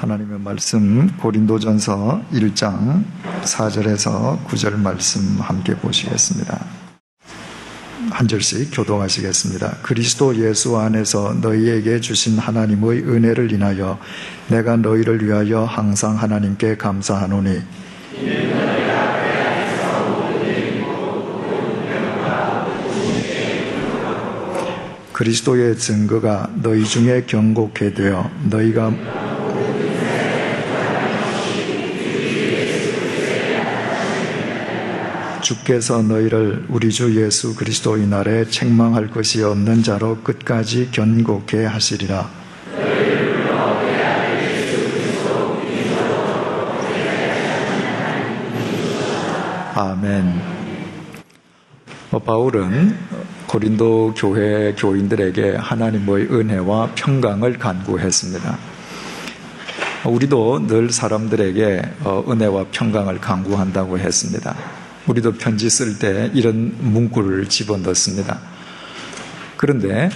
하나님의 말씀 고린도전서 1장 4절에서 9절 말씀 함께 보시겠습니다. 한 절씩 교독하시겠습니다. 그리스도 예수 안에서 너희에게 주신 하나님의 은혜를 인하여 내가 너희를 위하여 항상 하나님께 감사하노니 그리스도의 증거가 너희 중에 경고케 되어 너희가 주께서 너희를 우리 주 예수 그리스도의 날에 책망할 것이 없는 자로 끝까지 견고케 하시리라. 아멘. 바울은 고린도 교회 교인들에게 하나님의 은혜와 평강을 간구했습니다. 우리도 늘 사람들에게 은혜와 평강을 간구한다고 했습니다. 우리도 편지 쓸 때 이런 문구를 집어넣습니다. 그런데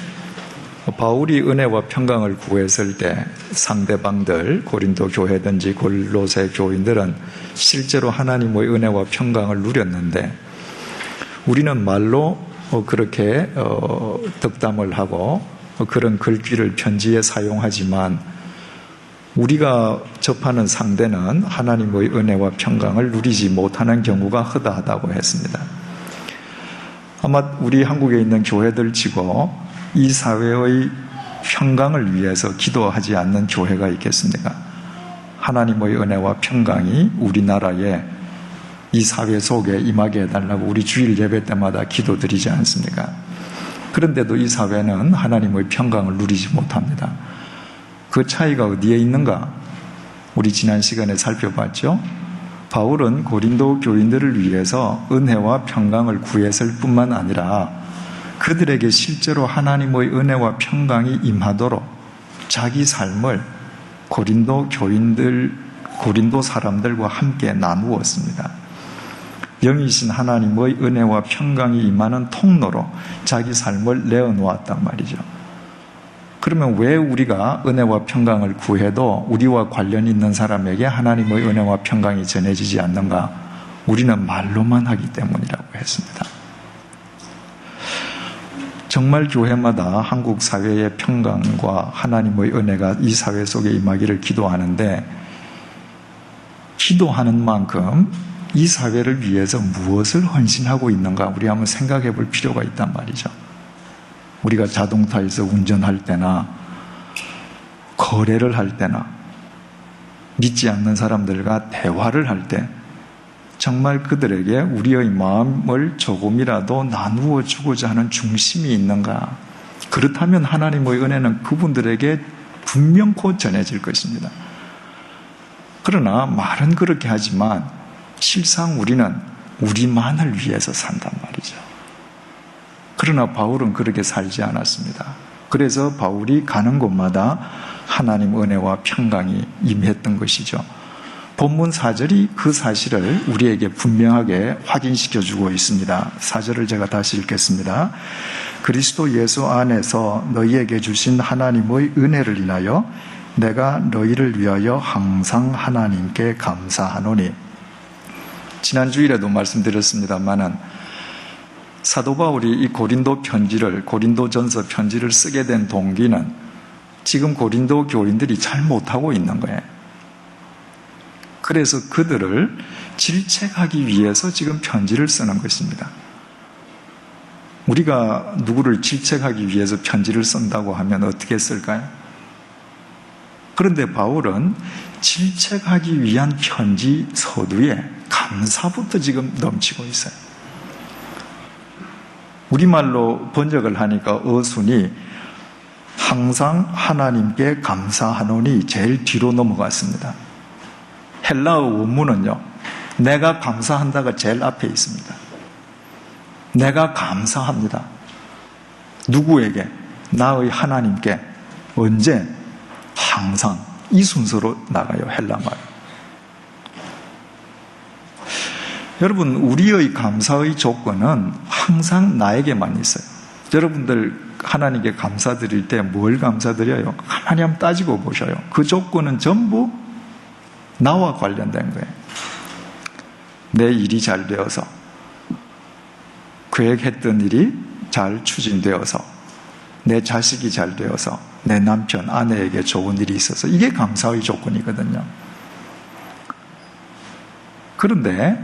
바울이 은혜와 평강을 구했을 때 상대방들, 고린도 교회든지 골로새 교인들은 실제로 하나님의 은혜와 평강을 누렸는데 우리는 말로 그렇게 덕담을 하고 그런 글귀를 편지에 사용하지만 우리가 접하는 상대는 하나님의 은혜와 평강을 누리지 못하는 경우가 허다하다고 했습니다. 아마 우리 한국에 있는 교회들 치고 이 사회의 평강을 위해서 기도하지 않는 교회가 있겠습니까? 하나님의 은혜와 평강이 우리나라에 이 사회 속에 임하게 해달라고 우리 주일 예배 때마다 기도드리지 않습니까? 그런데도 이 사회는 하나님의 평강을 누리지 못합니다. 그 차이가 어디에 있는가? 우리 지난 시간에 살펴봤죠? 바울은 고린도 교인들을 위해서 은혜와 평강을 구했을 뿐만 아니라 그들에게 실제로 하나님의 은혜와 평강이 임하도록 자기 삶을 고린도 사람들과 함께 나누었습니다. 영이신 하나님의 은혜와 평강이 임하는 통로로 자기 삶을 내어놓았단 말이죠. 그러면 왜 우리가 은혜와 평강을 구해도 우리와 관련 있는 사람에게 하나님의 은혜와 평강이 전해지지 않는가? 우리는 말로만 하기 때문이라고 했습니다. 정말 교회마다 한국 사회의 평강과 하나님의 은혜가 이 사회 속에 임하기를 기도하는데 기도하는 만큼 이 사회를 위해서 무엇을 헌신하고 있는가 우리 한번 생각해 볼 필요가 있단 말이죠. 우리가 자동차에서 운전할 때나 거래를 할 때나 믿지 않는 사람들과 대화를 할 때 정말 그들에게 우리의 마음을 조금이라도 나누어 주고자 하는 중심이 있는가? 그렇다면 하나님의 은혜는 그분들에게 분명코 전해질 것입니다. 그러나 말은 그렇게 하지만 실상 우리는 우리만을 위해서 산단 말이죠. 그러나 바울은 그렇게 살지 않았습니다. 그래서 바울이 가는 곳마다 하나님 은혜와 평강이 임했던 것이죠. 본문 4절이 그 사실을 우리에게 분명하게 확인시켜주고 있습니다. 4절을 제가 다시 읽겠습니다. 그리스도 예수 안에서 너희에게 주신 하나님의 은혜를 인하여 내가 너희를 위하여 항상 하나님께 감사하노니. 지난 주일에도 말씀드렸습니다마는 사도 바울이 이 고린도전서 편지를 쓰게 된 동기는 지금 고린도 교인들이 잘 못하고 있는 거예요. 그래서 그들을 질책하기 위해서 지금 편지를 쓰는 것입니다. 우리가 누구를 질책하기 위해서 편지를 쓴다고 하면 어떻게 쓸까요? 그런데 바울은 질책하기 위한 편지 서두에 감사부터 지금 넘치고 있어요. 우리말로 번역을 하니까 어순이 항상 하나님께 감사하노니 제일 뒤로 넘어갔습니다. 헬라어 원문은요, 내가 감사한다가 제일 앞에 있습니다. 내가 감사합니다. 누구에게? 나의 하나님께. 언제? 항상. 이 순서로 나가요, 헬라말. 여러분, 우리의 감사의 조건은 항상 나에게만 있어요. 여러분들 하나님께 감사드릴 때 뭘 감사드려요? 가만히 한번 따지고 보셔요. 그 조건은 전부 나와 관련된 거예요. 내 일이 잘 되어서, 계획했던 일이 잘 추진되어서, 내 자식이 잘 되어서, 내 남편, 아내에게 좋은 일이 있어서, 이게 감사의 조건이거든요. 그런데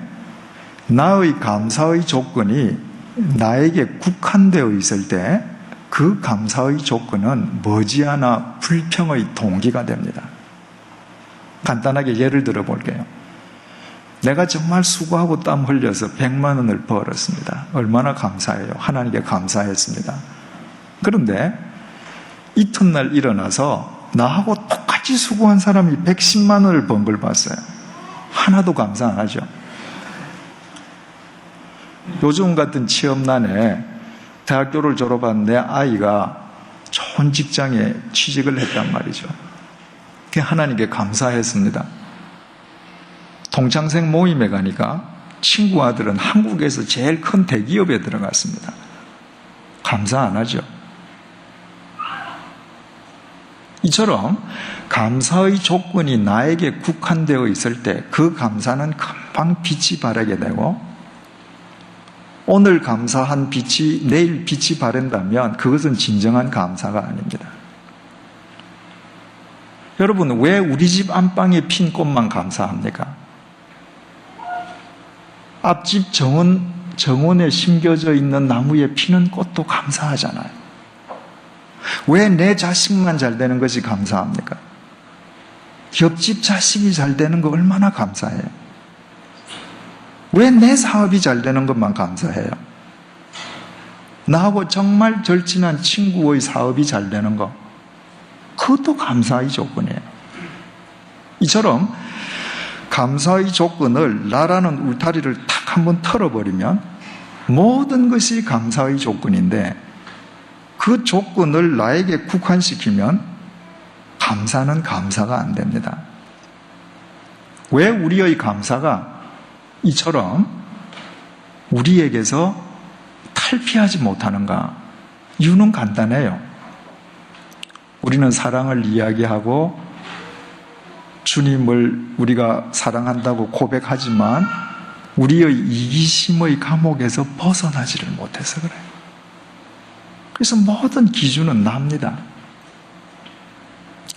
나의 감사의 조건이 나에게 국한되어 있을 때 그 감사의 조건은 머지않아 불평의 동기가 됩니다. 간단하게 예를 들어 볼게요. 내가 정말 수고하고 땀 흘려서 100만 원을 벌었습니다. 얼마나 감사해요. 하나님께 감사했습니다. 그런데 이튿날 일어나서 나하고 똑같이 수고한 사람이 110만 원을 번 걸 봤어요. 하나도 감사 안 하죠. 요즘 같은 취업난에 대학교를 졸업한 내 아이가 좋은 직장에 취직을 했단 말이죠. 하나님께 감사했습니다. 동창생 모임에 가니까 친구 아들은 한국에서 제일 큰 대기업에 들어갔습니다. 감사 안 하죠. 이처럼 감사의 조건이 나에게 국한되어 있을 때 그 감사는 금방 빛이 바라게 되고, 오늘 감사한 빛이 내일 빛이 바른다면 그것은 진정한 감사가 아닙니다. 여러분, 왜 우리 집 안방에 핀 꽃만 감사합니까? 앞집 정원에 심겨져 있는 나무에 피는 꽃도 감사하잖아요. 왜 내 자식만 잘 되는 것이 감사합니까? 옆집 자식이 잘 되는 거 얼마나 감사해요. 왜 내 사업이 잘 되는 것만 감사해요? 나하고 정말 절친한 친구의 사업이 잘 되는 거, 그것도 감사의 조건이에요. 이처럼 감사의 조건을 나라는 울타리를 탁 한번 털어버리면 모든 것이 감사의 조건인데, 그 조건을 나에게 국한시키면 감사는 감사가 안 됩니다. 왜 우리의 감사가 이처럼 우리에게서 탈피하지 못하는가? 이유는 간단해요. 우리는 사랑을 이야기하고 주님을 우리가 사랑한다고 고백하지만 우리의 이기심의 감옥에서 벗어나지를 못해서 그래요. 그래서 모든 기준은 납니다.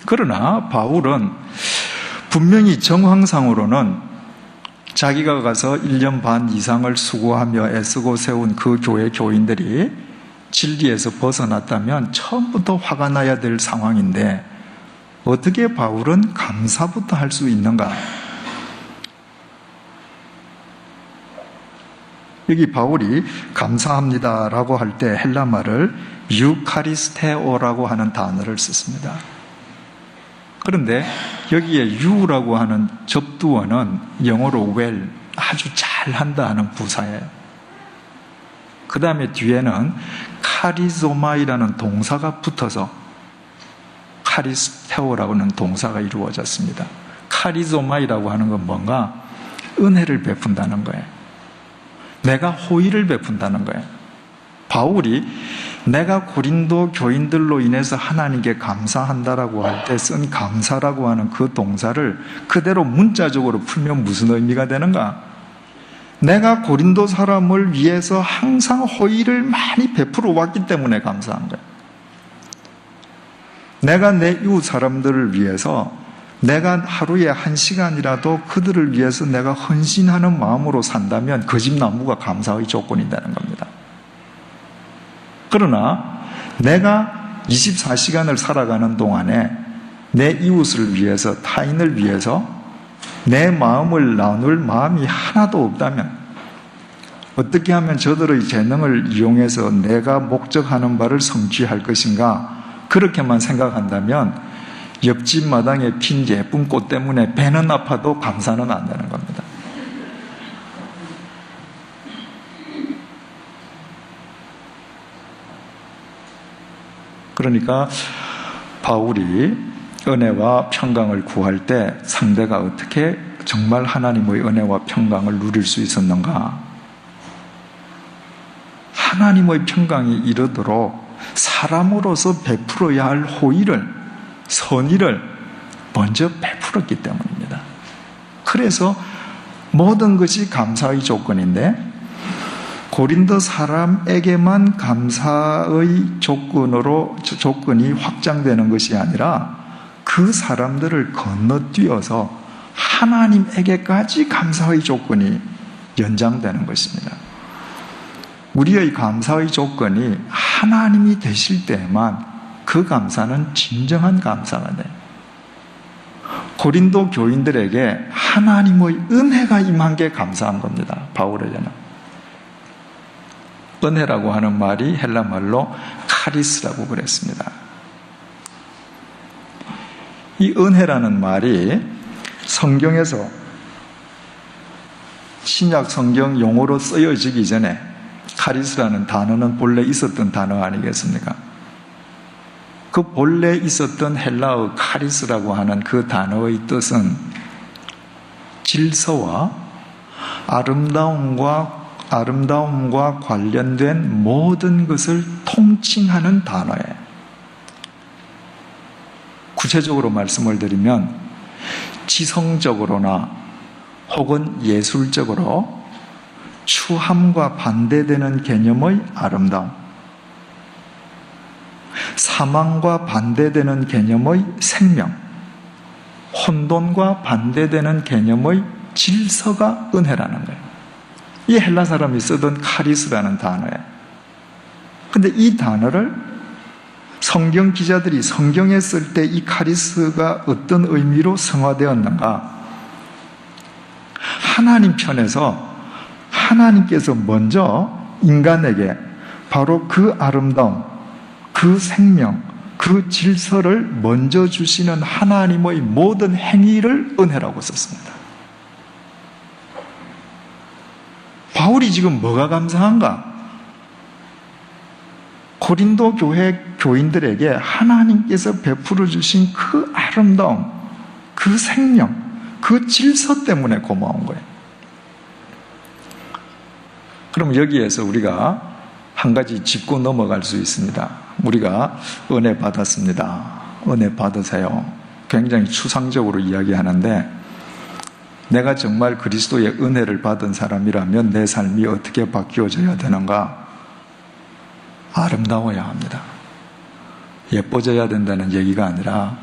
그러나 바울은 분명히 정황상으로는 자기가 가서 1년 반 이상을 수고하며 애쓰고 세운 그 교회 교인들이 진리에서 벗어났다면 처음부터 화가 나야 될 상황인데, 어떻게 바울은 감사부터 할 수 있는가? 여기 바울이 감사합니다라고 할 때 헬라 말을 유카리스테오라고 하는 단어를 썼습니다. 그런데 여기에 유라고 하는 접두어는 영어로 well, 아주 잘한다 하는 부사예요. 그 다음에 뒤에는 카리조마이라는 동사가 붙어서 카리스테오라고 하는 동사가 이루어졌습니다. 카리조마이라고 하는 건 뭔가? 은혜를 베푼다는 거예요. 내가 호의를 베푼다는 거예요. 바울이 내가 고린도 교인들로 인해서 하나님께 감사한다라고 할 때 쓴 감사라고 하는 그 동사를 그대로 문자적으로 풀면 무슨 의미가 되는가? 내가 고린도 사람을 위해서 항상 호의를 많이 베풀어 왔기 때문에 감사한 거예요. 내가 내 이웃 사람들을 위해서 내가 하루에 1시간이라도 그들을 위해서 내가 헌신하는 마음으로 산다면 그 집 나무가 감사의 조건이 되는 겁니다. 그러나 내가 24시간을 살아가는 동안에 내 이웃을 위해서, 타인을 위해서 내 마음을 나눌 마음이 하나도 없다면, 어떻게 하면 저들의 재능을 이용해서 내가 목적하는 바를 성취할 것인가, 그렇게만 생각한다면 옆집 마당에 핀 예쁜 꽃 때문에 배는 아파도 감사는 안 되는 겁니다. 그러니까 바울이 은혜와 평강을 구할 때 상대가 어떻게 정말 하나님의 은혜와 평강을 누릴 수 있었는가? 하나님의 평강이 이르도록 사람으로서 베풀어야 할 호의를, 선의를 먼저 베풀었기 때문입니다. 그래서 모든 것이 감사의 조건인데, 고린도 사람에게만 감사의 조건이 확장되는 것이 아니라 그 사람들을 건너뛰어서 하나님에게까지 감사의 조건이 연장되는 것입니다. 우리의 감사의 조건이 하나님이 되실 때에만 그 감사는 진정한 감사가 돼요. 고린도 교인들에게 하나님의 은혜가 임한 게 감사한 겁니다. 바울에게는. 은혜라고 하는 말이 헬라 말로 카리스라고 그랬습니다. 이 은혜라는 말이 성경에서 신약 성경 용어로 쓰여지기 전에 카리스라는 단어는 본래 있었던 단어 아니겠습니까? 그 본래 있었던 헬라어 카리스라고 하는 그 단어의 뜻은 질서와 아름다움과 관련된 모든 것을 통칭하는 단어예요. 구체적으로 말씀을 드리면 지성적으로나 혹은 예술적으로 추함과 반대되는 개념의 아름다움, 사망과 반대되는 개념의 생명, 혼돈과 반대되는 개념의 질서가 은혜라는 거예요. 이 헬라 사람이 쓰던 카리스라는 단어예요. 근데 이 단어를 성경 기자들이 성경에 쓸 때 이 카리스가 어떤 의미로 성화되었는가? 하나님 편에서 하나님께서 먼저 인간에게 바로 그 아름다움, 그 생명, 그 질서를 먼저 주시는 하나님의 모든 행위를 은혜라고 썼습니다. 바울이 지금 뭐가 감사한가? 고린도 교회 교인들에게 하나님께서 베풀어 주신 그 아름다움, 그 생명, 그 질서 때문에 고마운 거예요. 그럼 여기에서 우리가 한 가지 짚고 넘어갈 수 있습니다. 우리가 은혜 받았습니다. 은혜 받으세요. 굉장히 추상적으로 이야기하는데, 내가 정말 그리스도의 은혜를 받은 사람이라면 내 삶이 어떻게 바뀌어져야 되는가? 아름다워야 합니다. 예뻐져야 된다는 얘기가 아니라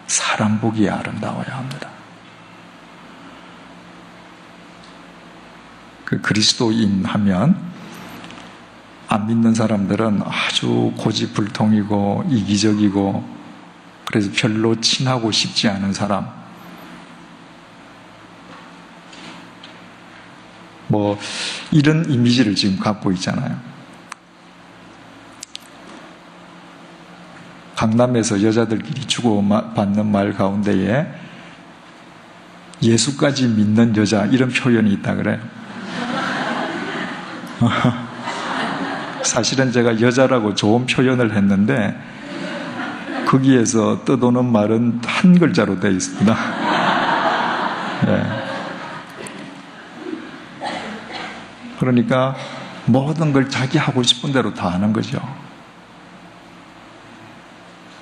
사람 보기에 아름다워야 합니다. 그 그리스도인 하면 안 믿는 사람들은 아주 고집불통이고 이기적이고 그래서 별로 친하고 싶지 않은 사람, 뭐 이런 이미지를 지금 갖고 있잖아요. 강남에서 여자들끼리 주고받는 말 가운데에 예수까지 믿는 여자, 이런 표현이 있다 그래요. 사실은 제가 여자라고 좋은 표현을 했는데 거기에서 떠도는 말은 한 글자로 되어 있습니다. 네. 그러니까 모든 걸 자기 하고 싶은 대로 다 하는 거죠.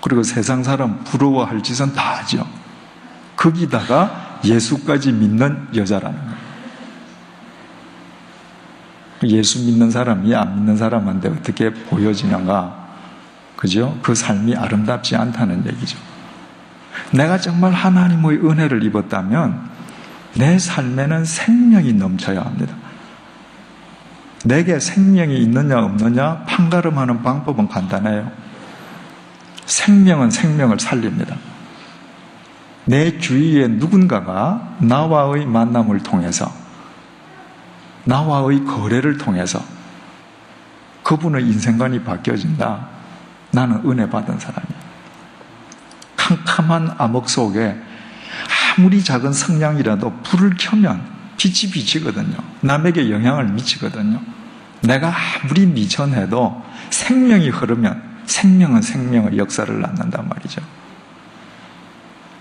그리고 세상 사람 부러워할 짓은 다 하죠. 거기다가 예수까지 믿는 여자라는 거예요. 예수 믿는 사람이 안 믿는 사람한테 어떻게 보여지는가? 그죠? 그 삶이 아름답지 않다는 얘기죠. 내가 정말 하나님의 은혜를 입었다면 내 삶에는 생명이 넘쳐야 합니다. 내게 생명이 있느냐 없느냐 판가름하는 방법은 간단해요. 생명은 생명을 살립니다. 내 주위에 누군가가 나와의 만남을 통해서, 나와의 거래를 통해서 그분의 인생관이 바뀌어진다. 나는 은혜 받은 사람이에요. 캄캄한 암흑 속에 아무리 작은 성냥이라도 불을 켜면 빛이 비치거든요. 남에게 영향을 미치거든요. 내가 아무리 미천해도 생명이 흐르면 생명은 생명의 역사를 낳는단 말이죠.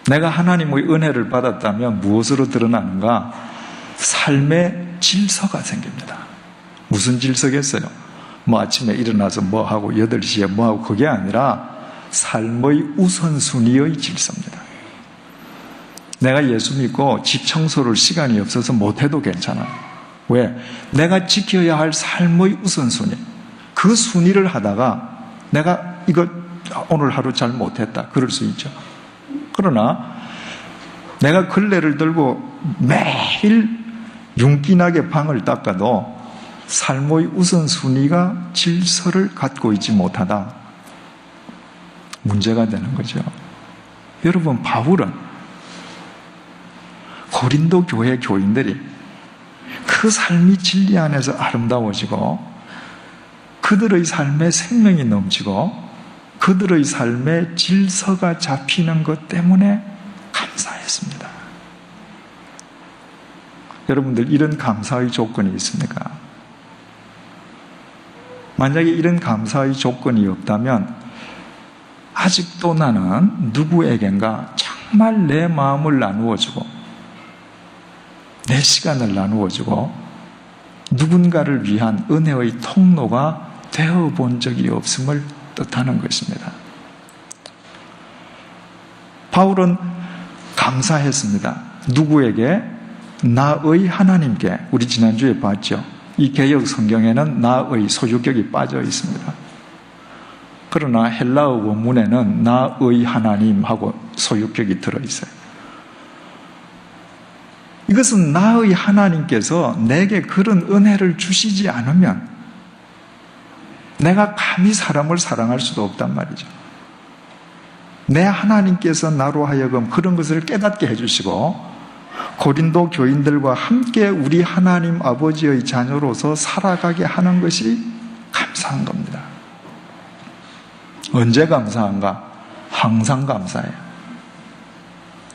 내가 하나님의 은혜를 받았다면 무엇으로 드러나는가? 삶의 질서가 생깁니다. 무슨 질서겠어요? 뭐 아침에 일어나서 뭐 하고 8시에 뭐 하고 그게 아니라 삶의 우선순위의 질서입니다. 내가 예수 믿고 집 청소를 시간이 없어서 못해도 괜찮아요. 왜? 내가 지켜야 할 삶의 우선순위, 그 순위를 하다가 내가 이거 오늘 하루 잘 못했다 그럴 수 있죠. 그러나 내가 걸레를 들고 매일 윤기나게 방을 닦아도 삶의 우선순위가 질서를 갖고 있지 못하다, 문제가 되는 거죠. 여러분, 바울은 고린도 교회 교인들이 그 삶이 진리 안에서 아름다워지고 그들의 삶에 생명이 넘치고 그들의 삶에 질서가 잡히는 것 때문에 감사했습니다. 여러분들, 이런 감사의 조건이 있습니까? 만약에 이런 감사의 조건이 없다면 아직도 나는 누구에겐가 정말 내 마음을 나누어주고 내 시간을 나누어주고 누군가를 위한 은혜의 통로가 되어본 적이 없음을 뜻하는 것입니다. 바울은 감사했습니다. 누구에게? 나의 하나님께. 우리 지난주에 봤죠. 이 개역 성경에는 나의 소유격이 빠져 있습니다. 그러나 헬라어 원문에는 나의 하나님하고 소유격이 들어있어요. 이것은 나의 하나님께서 내게 그런 은혜를 주시지 않으면 내가 감히 사람을 사랑할 수도 없단 말이죠. 내 하나님께서 나로 하여금 그런 것을 깨닫게 해주시고 고린도 교인들과 함께 우리 하나님 아버지의 자녀로서 살아가게 하는 것이 감사한 겁니다. 언제 감사한가? 항상 감사해요.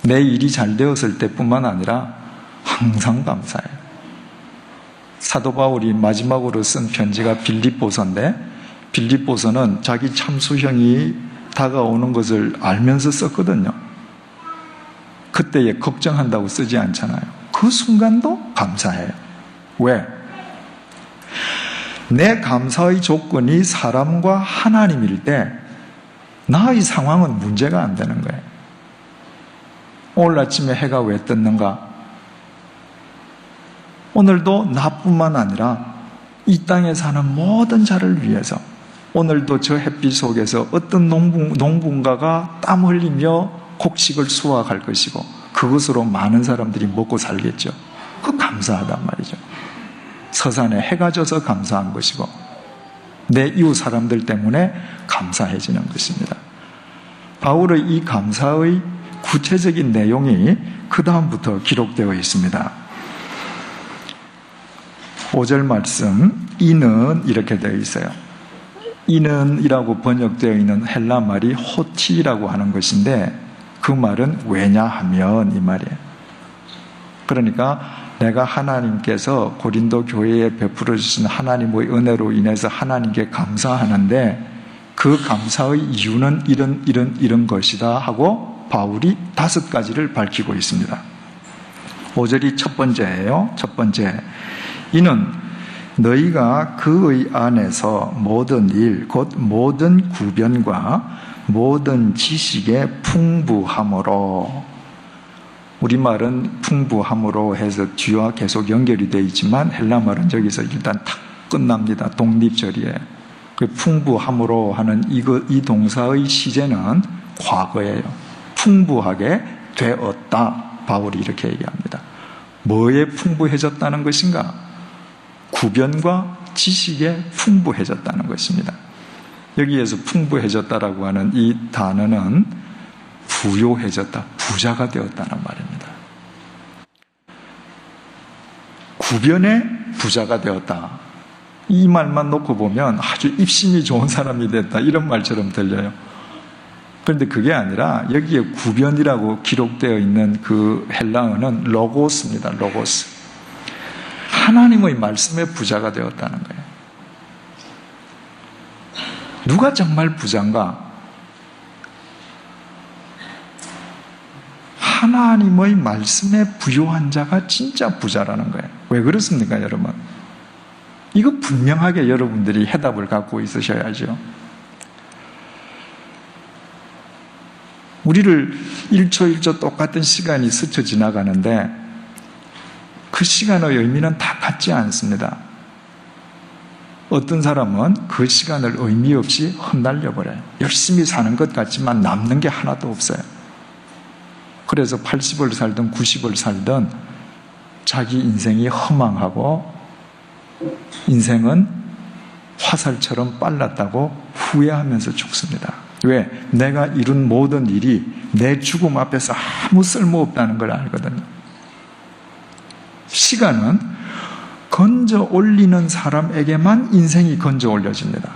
내 일이 잘 되었을 때뿐만 아니라 항상 감사해요. 사도 바울이 마지막으로 쓴 편지가 빌립보서인데, 빌립보서는 자기 참수형이 다가오는 것을 알면서 썼거든요. 그때에 걱정한다고 쓰지 않잖아요. 그 순간도 감사해요. 왜? 내 감사의 조건이 사람과 하나님일 때 나의 상황은 문제가 안 되는 거예요. 오늘 아침에 해가 왜 떴는가? 오늘도 나뿐만 아니라 이 땅에 사는 모든 자를 위해서, 오늘도 저 햇빛 속에서 어떤 농부가가 땀 흘리며 곡식을 수확할 것이고 그것으로 많은 사람들이 먹고 살겠죠. 그 감사하단 말이죠. 서산에 해가 져서 감사한 것이고 내 이웃 사람들 때문에 감사해지는 것입니다. 바울의 이 감사의 구체적인 내용이 그 다음부터 기록되어 있습니다. 5절 말씀, 이는 이렇게 되어 있어요. 이는 이라고 번역되어 있는 헬라 말이 호티라고 하는 것인데 그 말은 왜냐하면 이 말이에요. 그러니까 내가 하나님께서 고린도 교회에 베풀어 주신 하나님의 은혜로 인해서 하나님께 감사하는데 그 감사의 이유는 이런 것이다 하고 바울이 5가지를 밝히고 있습니다. 5절이 첫 번째예요. 첫 번째, 이는 너희가 그의 안에서 모든 일, 곧 모든 구변과 모든 지식의 풍부함으로, 우리말은 풍부함으로 해서 뒤와 계속 연결이 되어 있지만 헬라말은 저기서 일단 탁 끝납니다. 독립절이에요. 그 풍부함으로 하는 이 동사의 시제는 과거예요. 풍부하게 되었다. 바울이 이렇게 얘기합니다. 뭐에 풍부해졌다는 것인가? 구변과 지식에 풍부해졌다는 것입니다. 여기에서 풍부해졌다라고 하는 이 단어는 부요해졌다, 부자가 되었다는 말입니다. 구변에 부자가 되었다. 이 말만 놓고 보면 아주 입심이 좋은 사람이 됐다, 이런 말처럼 들려요. 그런데 그게 아니라 여기에 구변이라고 기록되어 있는 그 헬라어는 로고스입니다. 로고스. 하나님의 말씀에 부자가 되었다는 거예요. 누가 정말 부자인가? 하나님의 말씀에 부요한 자가 진짜 부자라는 거예요. 왜 그렇습니까, 여러분? 이거 분명하게 여러분들이 해답을 갖고 있으셔야죠. 우리를 1초 1초 똑같은 시간이 스쳐 지나가는데 그 시간의 의미는 다 같지 않습니다. 어떤 사람은 그 시간을 의미 없이 헛날려버려요. 열심히 사는 것 같지만 남는 게 하나도 없어요. 그래서 80을 살든 90을 살든 자기 인생이 허망하고 인생은 화살처럼 빨랐다고 후회하면서 죽습니다. 왜? 내가 이룬 모든 일이 내 죽음 앞에서 아무 쓸모없다는 걸 알거든요. 시간은 건져 올리는 사람에게만 인생이 건져 올려집니다.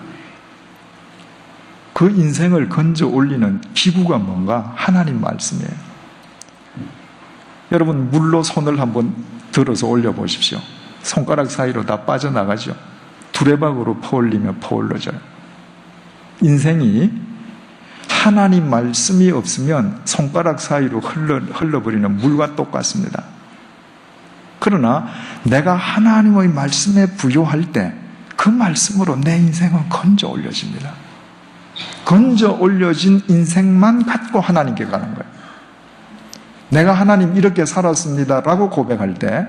그 인생을 건져 올리는 기구가 뭔가? 하나님 말씀이에요. 여러분, 물로 손을 한번 들어서 올려보십시오. 손가락 사이로 다 빠져나가죠. 두레박으로 퍼올리면 퍼올러져요. 인생이 하나님 말씀이 없으면 손가락 사이로 흘러버리는 물과 똑같습니다. 그러나 내가 하나님의 말씀에 부요할 때 그 말씀으로 내 인생은 건져 올려집니다. 건져 올려진 인생만 갖고 하나님께 가는 거예요. 내가 하나님 이렇게 살았습니다 라고 고백할 때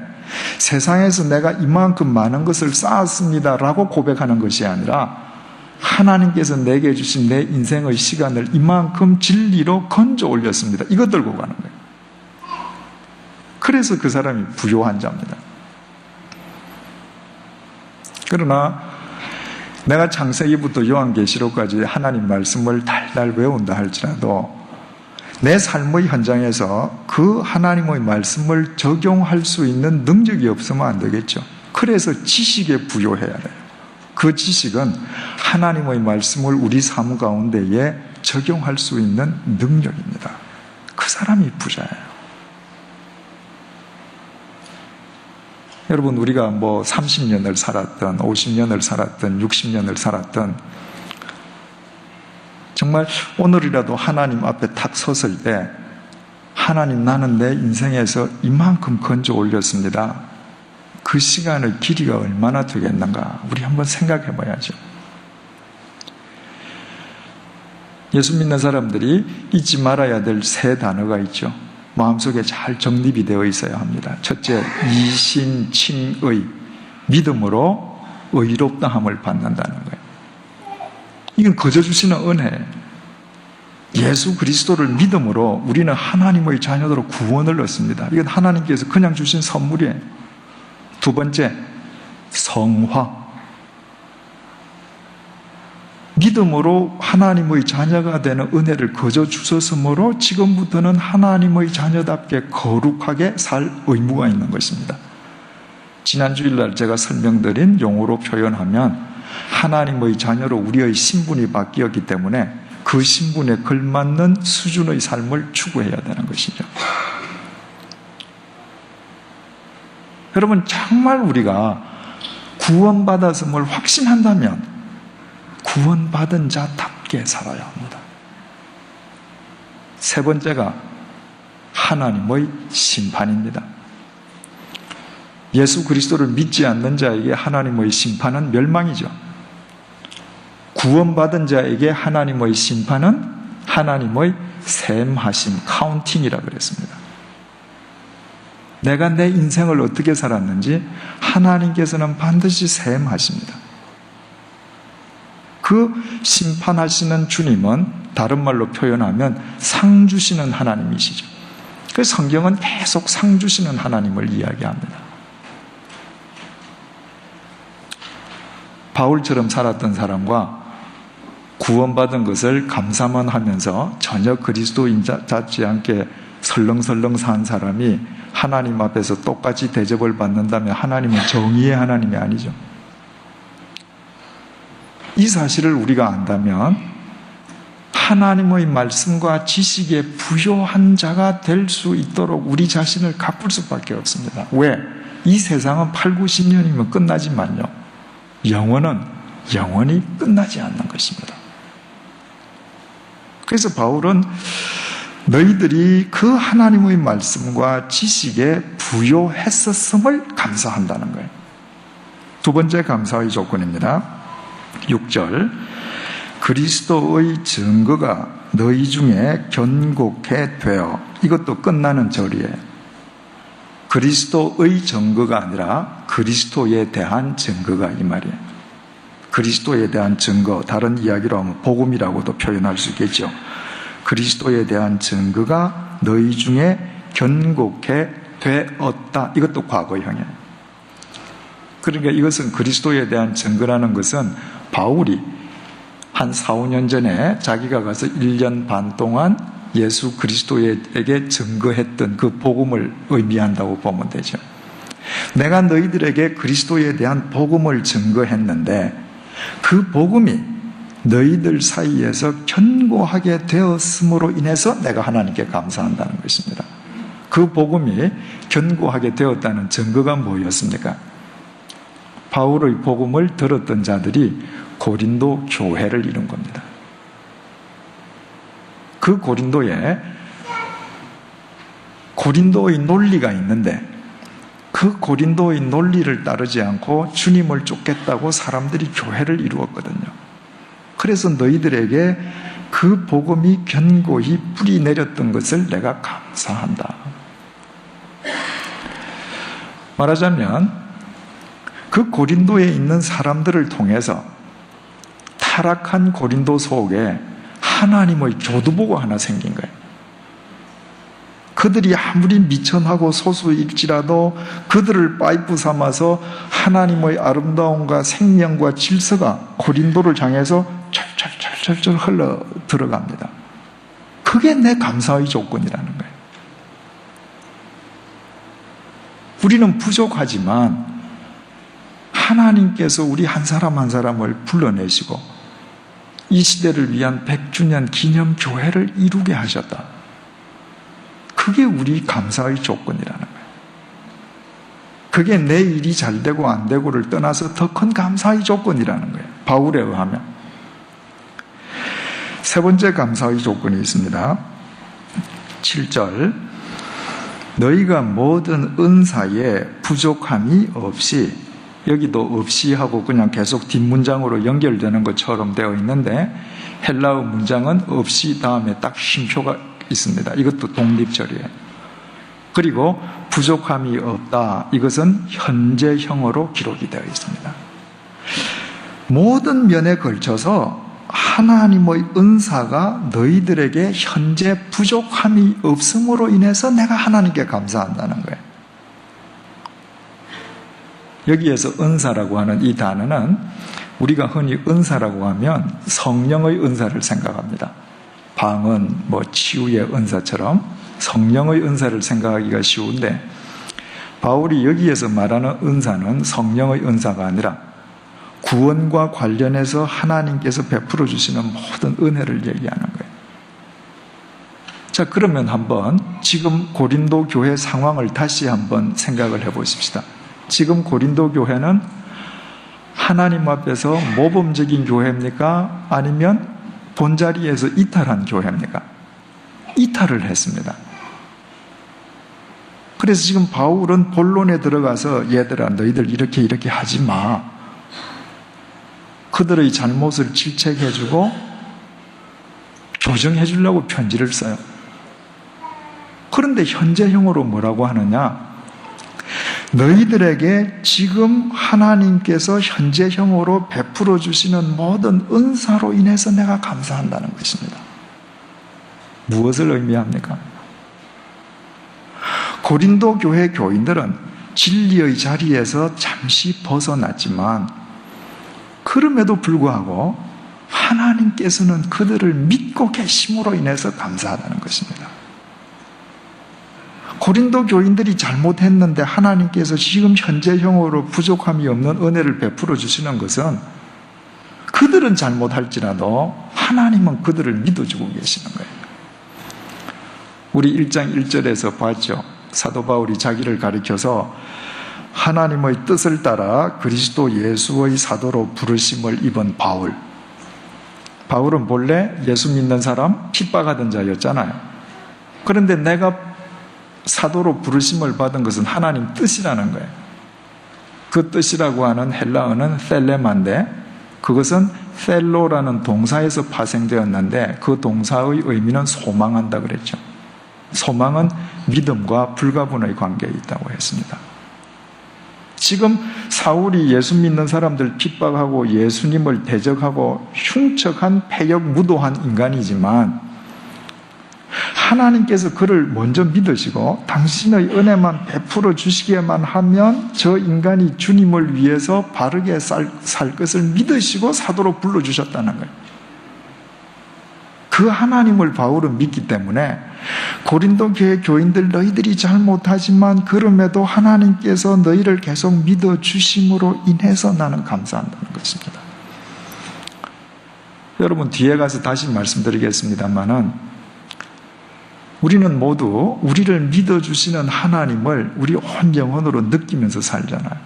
세상에서 내가 이만큼 많은 것을 쌓았습니다 라고 고백하는 것이 아니라 하나님께서 내게 주신 내 인생의 시간을 이만큼 진리로 건져 올렸습니다. 이거 들고 가는 거예요. 그래서 그 사람이 부요한 자입니다. 그러나 내가 창세기부터 요한계시록까지 하나님 말씀을 달달 외운다 할지라도 내 삶의 현장에서 그 하나님의 말씀을 적용할 수 있는 능력이 없으면 안 되겠죠. 그래서 지식에 부요해야 돼요. 그 지식은 하나님의 말씀을 우리 삶 가운데에 적용할 수 있는 능력입니다. 그 사람이 부자예요. 여러분, 우리가 30년을 살았던 50년을 살았던 60년을 살았던 정말 오늘이라도 하나님 앞에 탁 섰을 때 하나님, 나는 내 인생에서 이만큼 건져 올렸습니다. 그 시간의 길이가 얼마나 되겠는가 우리 한번 생각해 봐야죠. 예수 믿는 사람들이 잊지 말아야 될 세 단어가 있죠. 마음속에 잘 정립이 되어 있어야 합니다. 첫째, 이신칭의, 믿음으로 의롭다함을 받는다는 거예요. 이건 거저 주시는 은혜예요. 예수 그리스도를 믿음으로 우리는 하나님의 자녀로 구원을 얻습니다. 이건 하나님께서 그냥 주신 선물이에요. 두 번째, 성화. 믿음으로 하나님의 자녀가 되는 은혜를 거저 주셨으므로 지금부터는 하나님의 자녀답게 거룩하게 살 의무가 있는 것입니다. 지난 주일날 제가 설명드린 용어로 표현하면 하나님의 자녀로 우리의 신분이 바뀌었기 때문에 그 신분에 걸맞는 수준의 삶을 추구해야 되는 것이죠. 여러분, 정말 우리가 구원받았음을 확신한다면 구원받은 자답게 살아야 합니다. 세 번째가 하나님의 심판입니다. 예수 그리스도를 믿지 않는 자에게 하나님의 심판은 멸망이죠. 구원받은 자에게 하나님의 심판은 하나님의 셈하심, 카운팅이라고 그랬습니다. 내가 내 인생을 어떻게 살았는지 하나님께서는 반드시 셈하십니다. 그 심판하시는 주님은 다른 말로 표현하면 상 주시는 하나님이시죠. 그 성경은 계속 상 주시는 하나님을 이야기합니다. 바울처럼 살았던 사람과 구원받은 것을 감사만 하면서 전혀 그리스도인 같지 않게 설렁설렁 산 사람이 하나님 앞에서 똑같이 대접을 받는다면 하나님은 정의의 하나님이 아니죠. 이 사실을 우리가 안다면 하나님의 말씀과 지식에 부요한 자가 될 수 있도록 우리 자신을 가꿀 수밖에 없습니다. 왜? 이 세상은 8, 90년이면 끝나지만요, 영원은 영원히 끝나지 않는 것입니다. 그래서 바울은 너희들이 그 하나님의 말씀과 지식에 부요했었음을 감사한다는 거예요. 두 번째 감사의 조건입니다. 6절, 그리스도의 증거가 너희 중에 견고케 되어. 이것도 끝나는 절이에요. 그리스도의 증거가 아니라 그리스도에 대한 증거가 이 말이에요. 그리스도에 대한 증거, 다른 이야기로 하면 복음이라고도 표현할 수 있겠죠. 그리스도에 대한 증거가 너희 중에 견고케 되었다. 이것도 과거형이에요. 그러니까 이것은 그리스도에 대한 증거라는 것은 바울이 한 4, 5년 전에 자기가 가서 1년 반 동안 예수 그리스도에게 증거했던 그 복음을 의미한다고 보면 되죠. 내가 너희들에게 그리스도에 대한 복음을 증거했는데 그 복음이 너희들 사이에서 견고하게 되었음으로 인해서 내가 하나님께 감사한다는 것입니다. 그 복음이 견고하게 되었다는 증거가 뭐였습니까? 바울의 복음을 들었던 자들이 고린도 교회를 이룬 겁니다. 그 고린도에 고린도의 논리가 있는데 그 고린도의 논리를 따르지 않고 주님을 쫓겠다고 사람들이 교회를 이루었거든요. 그래서 너희들에게 그 복음이 견고히 뿌리 내렸던 것을 내가 감사한다. 말하자면 그 고린도에 있는 사람들을 통해서 타락한 고린도 속에 하나님의 교두보가 하나 생긴 거예요. 그들이 아무리 미천하고 소수일지라도 그들을 파이프 삼아서 하나님의 아름다움과 생명과 질서가 고린도를 향해서 철철철철 흘러 들어갑니다. 그게 내 감사의 조건이라는 거예요. 우리는 부족하지만 하나님께서 우리 한 사람 한 사람을 불러내시고 이 시대를 위한 100주년 기념교회를 이루게 하셨다. 그게 우리 감사의 조건이라는 거예요. 그게 내 일이 잘 되고 안 되고를 떠나서 더 큰 감사의 조건이라는 거예요. 바울에 의하면. 세 번째 감사의 조건이 있습니다. 7절, 너희가 모든 은사에 부족함이 없이, 여기도 없이 하고 그냥 계속 뒷문장으로 연결되는 것처럼 되어 있는데 헬라어 문장은 없이 다음에 딱 쉼표가 있습니다. 이것도 독립절이에요. 그리고 부족함이 없다. 이것은 현재형으로 기록이 되어 있습니다. 모든 면에 걸쳐서 하나님의 은사가 너희들에게 현재 부족함이 없음으로 인해서 내가 하나님께 감사한다는 거예요. 여기에서 은사라고 하는 이 단어는 우리가 흔히 은사라고 하면 성령의 은사를 생각합니다. 방언, 치유의 은사처럼 성령의 은사를 생각하기가 쉬운데 바울이 여기에서 말하는 은사는 성령의 은사가 아니라 구원과 관련해서 하나님께서 베풀어 주시는 모든 은혜를 얘기하는 거예요. 자, 그러면 한번 지금 고린도 교회 상황을 다시 한번 생각을 해보십시다. 지금 고린도 교회는 하나님 앞에서 모범적인 교회입니까? 아니면 본자리에서 이탈한 교회입니까? 이탈을 했습니다. 그래서 지금 바울은 본론에 들어가서 얘들아 너희들 이렇게 하지 마. 그들의 잘못을 질책해주고 교정해 주려고 편지를 써요. 그런데 현재형으로 뭐라고 하느냐? 너희들에게 지금 하나님께서 현재형으로 베풀어 주시는 모든 은사로 인해서 내가 감사한다는 것입니다. 무엇을 의미합니까? 고린도 교회 교인들은 진리의 자리에서 잠시 벗어났지만 그럼에도 불구하고 하나님께서는 그들을 믿고 계심으로 인해서 감사하다는 것입니다. 고린도 교인들이 잘못했는데 하나님께서 지금 현재형으로 부족함이 없는 은혜를 베풀어 주시는 것은 그들은 잘못할지라도 하나님은 그들을 믿어주고 계시는 거예요. 우리 1장 1절에서 봤죠. 사도 바울이 자기를 가리켜서 하나님의 뜻을 따라 그리스도 예수의 사도로 부르심을 입은 바울. 바울은 본래 예수 믿는 사람 핍박하던 자였잖아요. 그런데 내가 사도로 부르심을 받은 것은 하나님 뜻이라는 거예요. 그 뜻이라고 하는 헬라어는 셀레마인데 그것은 셀로라는 동사에서 파생되었는데 그 동사의 의미는 소망한다 그랬죠. 소망은 믿음과 불가분의 관계에 있다고 했습니다. 지금 사울이 예수 믿는 사람들 핍박하고 예수님을 대적하고 흉측한 패역무도한 인간이지만 하나님께서 그를 먼저 믿으시고 당신의 은혜만 베풀어 주시기만 하면 저 인간이 주님을 위해서 바르게 살 것을 믿으시고 사도로 불러주셨다는 거예요. 그 하나님을 바울은 믿기 때문에 고린도 교회 교인들 너희들이 잘못하지만 그럼에도 하나님께서 너희를 계속 믿어주심으로 인해서 나는 감사한다는 것입니다. 여러분 뒤에 가서 다시 말씀드리겠습니다마는 우리는 모두 우리를 믿어주시는 하나님을 우리 온 영혼으로 느끼면서 살잖아요.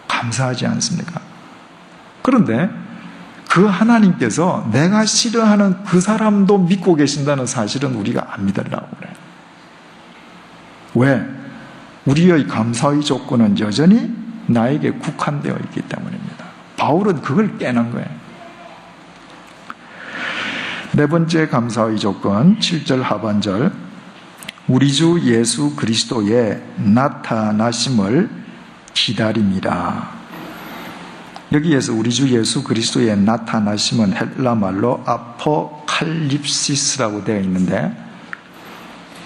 감사하지 않습니까? 그런데 그 하나님께서 내가 싫어하는 그 사람도 믿고 계신다는 사실은 우리가 안 믿으려고 그래요. 왜? 우리의 감사의 조건은 여전히 나에게 국한되어 있기 때문입니다. 바울은 그걸 깨는 거예요. 네 번째 감사의 조건 7절 하반절 우리 주 예수 그리스도의 나타나심을 기다림이라. 여기에서 우리 주 예수 그리스도의 나타나심은 헬라말로 아포칼립시스라고 되어 있는데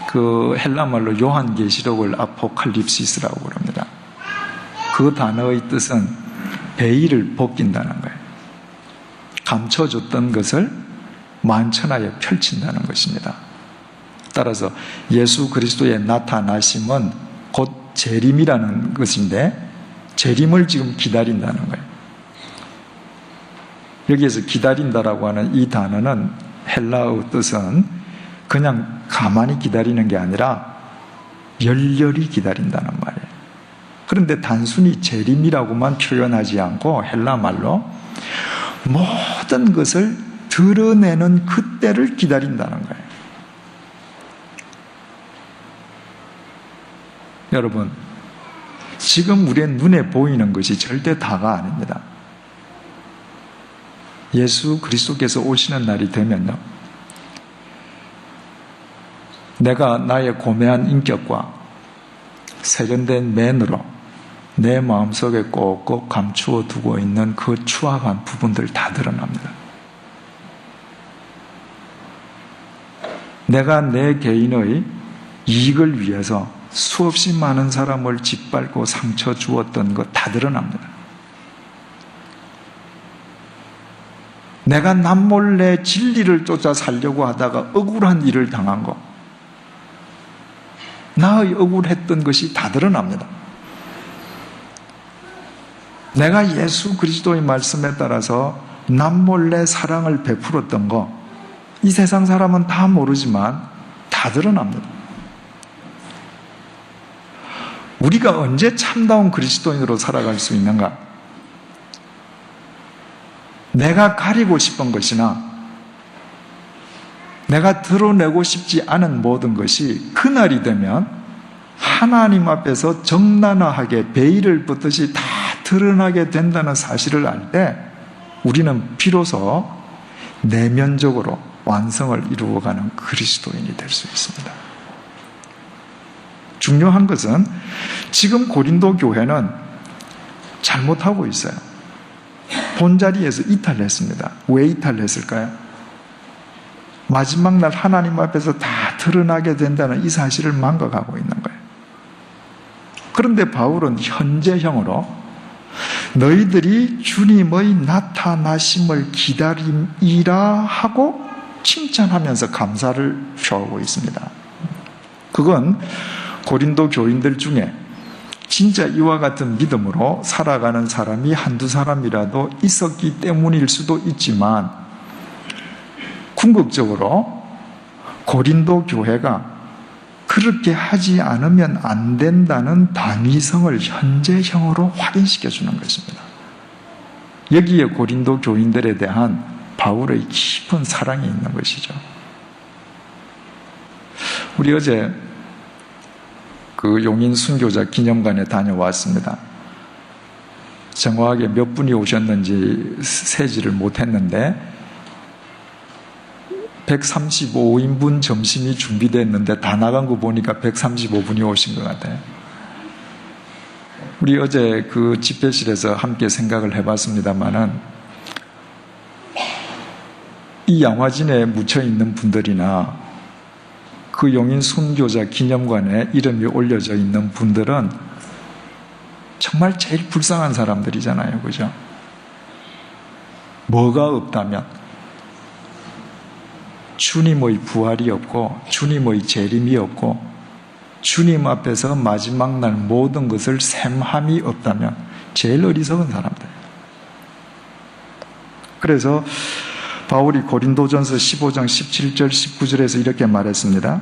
그 헬라말로 요한계시록을 아포칼립시스라고 부릅니다. 그 단어의 뜻은 베일을 벗긴다는 거예요. 감춰줬던 것을 만천하에 펼친다는 것입니다. 따라서 예수 그리스도의 나타나심은 곧 재림이라는 것인데 재림을 지금 기다린다는 거예요. 여기에서 기다린다라고 하는 이 단어는 헬라어 뜻은 그냥 가만히 기다리는 게 아니라 열렬히 기다린다는 말이에요. 그런데 단순히 재림이라고만 표현하지 않고 헬라 말로 모든 것을 드러내는 그때를 기다린다는 거예요. 여러분, 지금 우리의 눈에 보이는 것이 절대 다가 아닙니다. 예수 그리스도께서 오시는 날이 되면요, 내가 나의 고매한 인격과 세련된 맨으로 내 마음속에 꼭꼭 감추어 두고 있는 그 추악한 부분들 다 드러납니다. 내가 내 개인의 이익을 위해서 수없이 많은 사람을 짓밟고 상처 주었던 것 다 드러납니다. 내가 남몰래 진리를 쫓아 살려고 하다가 억울한 일을 당한 것, 나의 억울했던 것이 다 드러납니다. 내가 예수 그리스도의 말씀에 따라서 남몰래 사랑을 베풀었던 것, 이 세상 사람은 다 모르지만 다 드러납니다. 우리가 언제 참다운 그리스도인으로 살아갈 수 있는가? 내가 가리고 싶은 것이나 내가 드러내고 싶지 않은 모든 것이 그날이 되면 하나님 앞에서 적나라하게 베일을 벗듯이 다 드러나게 된다는 사실을 알 때 우리는 비로소 내면적으로 완성을 이루어가는 그리스도인이 될 수 있습니다. 중요한 것은 지금 고린도 교회는 잘못하고 있어요. 본자리에서 이탈했습니다. 왜 이탈했을까요? 마지막 날 하나님 앞에서 다 드러나게 된다는 이 사실을 망각하고 있는 거예요. 그런데 바울은 현재형으로 너희들이 주님의 나타나심을 기다림이라 하고 칭찬하면서 감사를 표하고 있습니다. 그건 고린도 교인들 중에 진짜 이와 같은 믿음으로 살아가는 사람이 한두 사람이라도 있었기 때문일 수도 있지만 궁극적으로 고린도 교회가 그렇게 하지 않으면 안 된다는 당위성을 현재형으로 확인시켜 주는 것입니다. 여기에 고린도 교인들에 대한 바울의 깊은 사랑이 있는 것이죠. 우리 어제 그 용인 순교자 기념관에 다녀왔습니다. 정확하게 몇 분이 오셨는지 세지를 못했는데 135인분 점심이 준비됐는데 다 나간 거 보니까 135분이 오신 것 같아요. 우리 어제 그 집회실에서 함께 생각을 해봤습니다마는 이 양화진에 묻혀있는 분들이나 그 용인 순교자 기념관에 이름이 올려져 있는 분들은 정말 제일 불쌍한 사람들이잖아요. 그죠? 뭐가 없다면 주님의 부활이 없고 주님의 재림이 없고 주님 앞에서 마지막 날 모든 것을 셈함이 없다면 제일 어리석은 사람들. 그래서 바울이 고린도전서 15장 17절 19절에서 이렇게 말했습니다.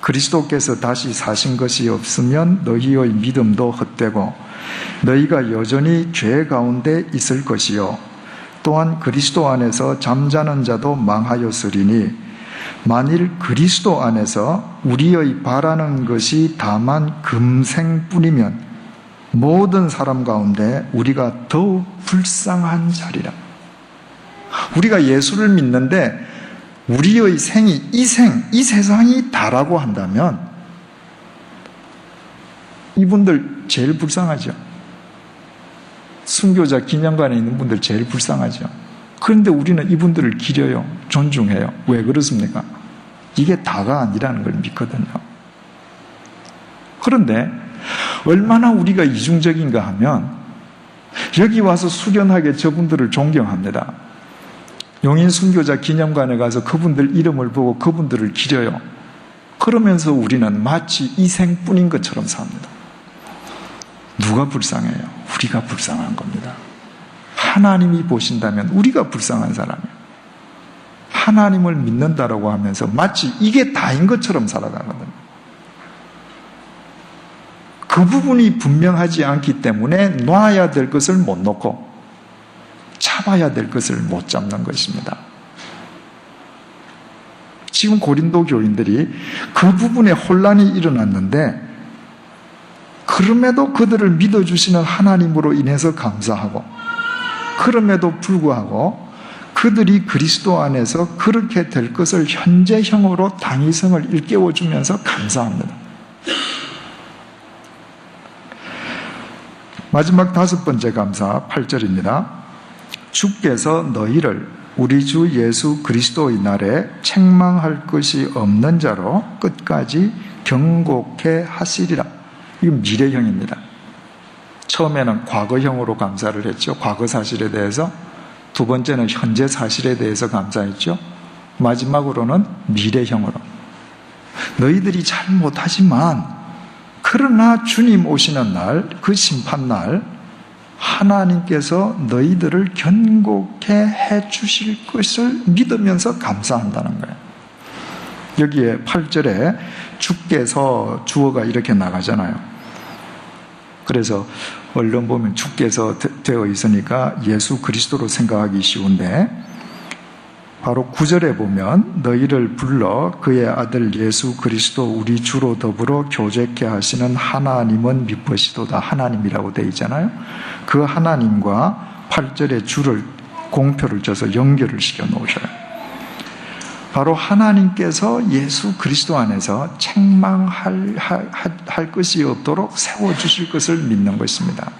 그리스도께서 다시 사신 것이 없으면 너희의 믿음도 헛되고 너희가 여전히 죄 가운데 있을 것이요 또한 그리스도 안에서 잠자는 자도 망하였으리니 만일 그리스도 안에서 우리의 바라는 것이 다만 금생뿐이면 모든 사람 가운데 우리가 더욱 불쌍한 자리라. 우리가 예수를 믿는데 우리의 생이 이 세상이 다라고 한다면 이분들 제일 불쌍하죠. 순교자 기념관에 있는 분들 제일 불쌍하죠. 그런데 우리는 이분들을 기려요. 존중해요. 왜 그렇습니까? 이게 다가 아니라는 걸 믿거든요. 그런데 얼마나 우리가 이중적인가 하면 여기 와서 숙연하게 저분들을 존경합니다. 용인 순교자 기념관에 가서 그분들 이름을 보고 그분들을 기려요. 그러면서 우리는 마치 이 생뿐인 것처럼 삽니다. 누가 불쌍해요? 우리가 불쌍한 겁니다. 하나님이 보신다면 우리가 불쌍한 사람이에요. 하나님을 믿는다라고 하면서 마치 이게 다인 것처럼 살아가거든요. 그 부분이 분명하지 않기 때문에 놔야 될 것을 못 놓고 잡아야 될 것을 못 잡는 것입니다. 지금 고린도 교인들이 그 부분에 혼란이 일어났는데 그럼에도 그들을 믿어주시는 하나님으로 인해서 감사하고 그럼에도 불구하고 그들이 그리스도 안에서 그렇게 될 것을 현재형으로 당위성을 일깨워주면서 감사합니다. 마지막 5번째 감사 8절입니다. 주께서 너희를 우리 주 예수 그리스도의 날에 책망할 것이 없는 자로 끝까지 경고케 하시리라. 이건 미래형입니다. 처음에는 과거형으로 감사를 했죠. 과거 사실에 대해서. 두 번째는 현재 사실에 대해서 감사했죠. 마지막으로는 미래형으로. 너희들이 잘 못하지만 그러나 주님 오시는 날, 그 심판날 하나님께서 너희들을 견고케 해 주실 것을 믿으면서 감사한다는 거예요. 여기에 8절에 주께서 주어가 이렇게 나가잖아요. 그래서 얼른 보면 주께서 되어 있으니까 예수 그리스도로 생각하기 쉬운데 바로 9절에 보면 너희를 불러 그의 아들 예수 그리스도 우리 주로 더불어 교제케 하시는 하나님은 미쁘시도다. 하나님이라고 되어 있잖아요. 그 하나님과 8절에 주를 공표를 쳐서 연결을 시켜 놓으셔요. 바로 하나님께서 예수 그리스도 안에서 책망할 것이 없도록 세워주실 것을 믿는 것입니다.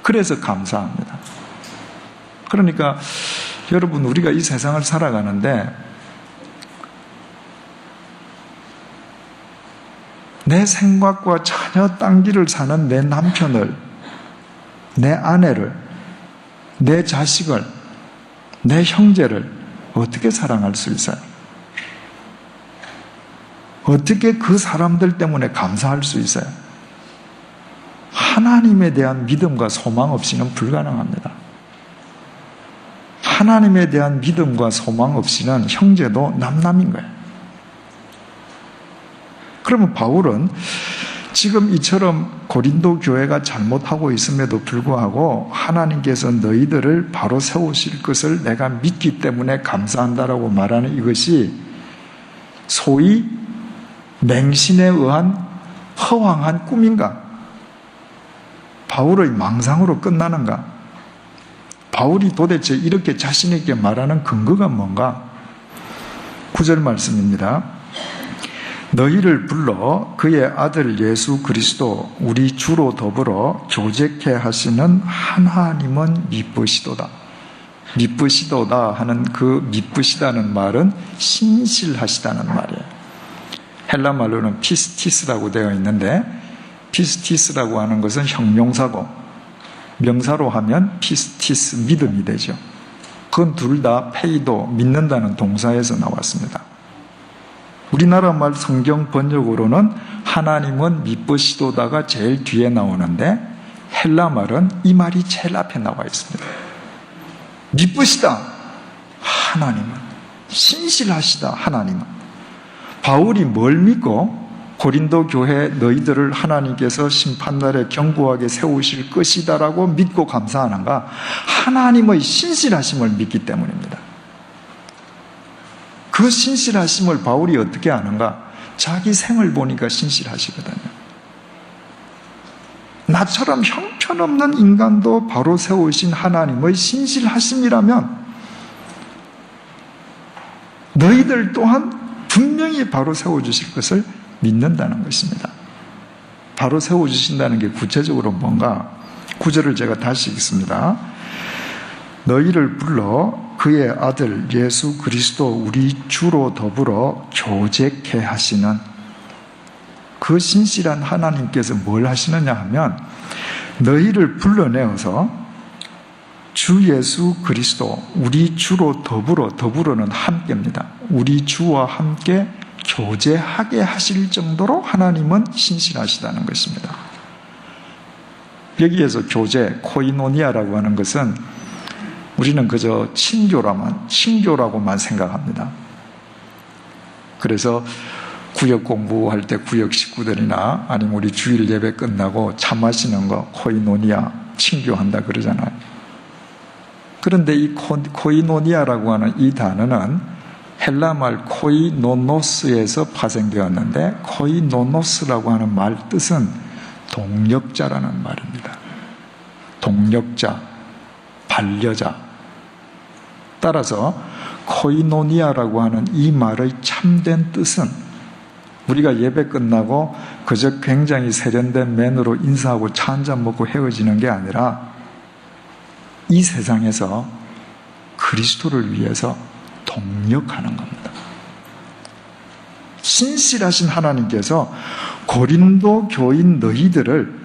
그래서 감사합니다. 그러니까 여러분 우리가 이 세상을 살아가는데 내 생각과 전혀 딴 길을 사는 내 남편을, 내 아내를, 내 자식을, 내 형제를 어떻게 사랑할 수 있어요? 어떻게 그 사람들 때문에 감사할 수 있어요? 하나님에 대한 믿음과 소망 없이는 불가능합니다. 하나님에 대한 믿음과 소망 없이는 형제도 남남인 거예요. 그러면 바울은 지금 이처럼 고린도 교회가 잘못하고 있음에도 불구하고 하나님께서 너희들을 바로 세우실 것을 내가 믿기 때문에 감사한다라고 말하는 이것이 소위 맹신에 의한 허황한 꿈인가? 바울의 망상으로 끝나는가? 바울이 도대체 이렇게 자신 있게 말하는 근거가 뭔가? 9절 말씀입니다. 너희를 불러 그의 아들 예수 그리스도 우리 주로 더불어 교제케 하시는 하나님은 미쁘시도다. 미쁘시도다 하는 그 미쁘시다는 말은 신실하시다는 말이에요. 헬라 말로는 피스티스라고 되어 있는데, 피스티스라고 하는 것은 형용사고 명사로 하면 피스티스, 믿음이 되죠. 그건 둘 다 페이도, 믿는다는 동사에서 나왔습니다. 우리나라 말 성경 번역으로는 하나님은 미쁘시도다가 제일 뒤에 나오는데, 헬라 말은 이 말이 제일 앞에 나와 있습니다. 미쁘시다 하나님은, 신실하시다 하나님은. 바울이 뭘 믿고 고린도 교회 너희들을 하나님께서 심판날에 견고하게 세우실 것이다라고 믿고 감사하는가? 하나님의 신실하심을 믿기 때문입니다. 그 신실하심을 바울이 어떻게 아는가? 자기 생을 보니까 신실하시거든요. 나처럼 형편없는 인간도 바로 세우신 하나님의 신실하심이라면 너희들 또한 분명히 바로 세워주실 것을 믿는다는 것입니다. 바로 세워주신다는 게 구체적으로 뭔가? 9절을 제가 다시 읽습니다. 너희를 불러 그의 아들 예수 그리스도 우리 주로 더불어 교제케 하시는, 그 신실한 하나님께서 뭘 하시느냐 하면 너희를 불러내어서 주 예수 그리스도 우리 주로 더불어, 더불어는 함께입니다. 우리 주와 함께 교제하게 하실 정도로 하나님은 신실하시다는 것입니다. 여기에서 교제, 코이노니아라고 하는 것은 우리는 그저 친교라고만 생각합니다. 그래서 구역 공부할 때 구역 식구들이나 아니면 우리 주일 예배 끝나고 차 마시는 거 코이노니아, 친교한다 그러잖아요. 그런데 이 코이노니아라고 하는 이 단어는 헬라말 코이노노스에서 파생되었는데, 코이노노스라고 하는 말 뜻은 동력자라는 말입니다. 동력자, 반려자. 따라서 코이노니아라고 하는 이 말의 참된 뜻은 우리가 예배 끝나고 그저 굉장히 세련된 맨으로 인사하고 차 한잔 먹고 헤어지는 게 아니라 이 세상에서 그리스도를 위해서 동력하는 겁니다. 신실하신 하나님께서 고린도 교인 너희들을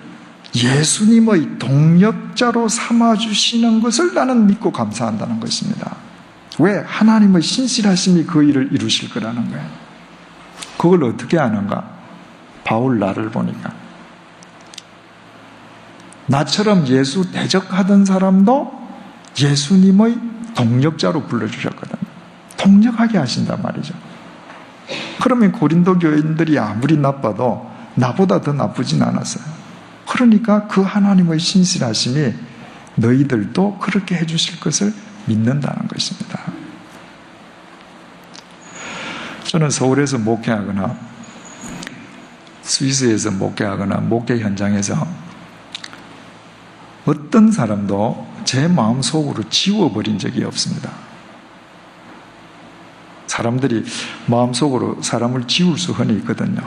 예수님의 동력자로 삼아주시는 것을 나는 믿고 감사한다는 것입니다. 왜? 하나님의 신실하심이 그 일을 이루실 거라는 거예요. 그걸 어떻게 아는가? 바울 나를 보니까. 나처럼 예수 대적하던 사람도 예수님의 동력자로 불러주셨거든요. 동력하게 하신단 말이죠. 그러면 고린도 교인들이 아무리 나빠도 나보다 더 나쁘진 않았어요. 그러니까 그 하나님의 신실하심이 너희들도 그렇게 해주실 것을 믿는다는 것입니다. 저는 서울에서 목회하거나 스위스에서 목회하거나 목회 현장에서 어떤 사람도 제 마음속으로 지워버린 적이 없습니다. 사람들이 마음속으로 사람을 지울 수 흔히 있거든요.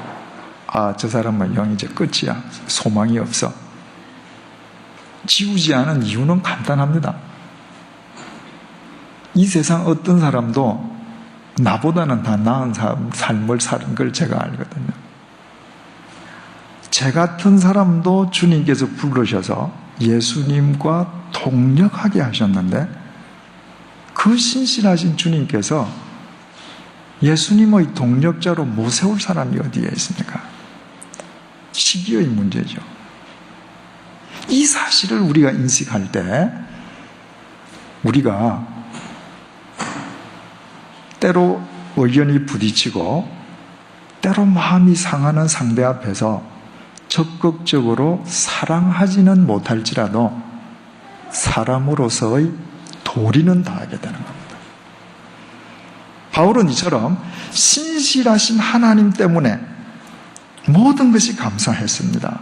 아, 저 사람은 영 이제 끝이야. 소망이 없어. 지우지 않은 이유는 간단합니다. 이 세상 어떤 사람도 나보다는 다 나은 삶을 사는 걸 제가 알거든요. 제 같은 사람도 주님께서 부르셔서 예수님과 동력하게 하셨는데, 그 신실하신 주님께서 예수님의 동력자로 못 세울 사람이 어디에 있습니까? 시기의 문제죠. 이 사실을 우리가 인식할 때 우리가 때로 의견이 부딪히고 때로 마음이 상하는 상대 앞에서 적극적으로 사랑하지는 못할지라도 사람으로서의 도리는 다하게 되는 겁니다. 바울은 이처럼 신실하신 하나님 때문에 모든 것이 감사했습니다.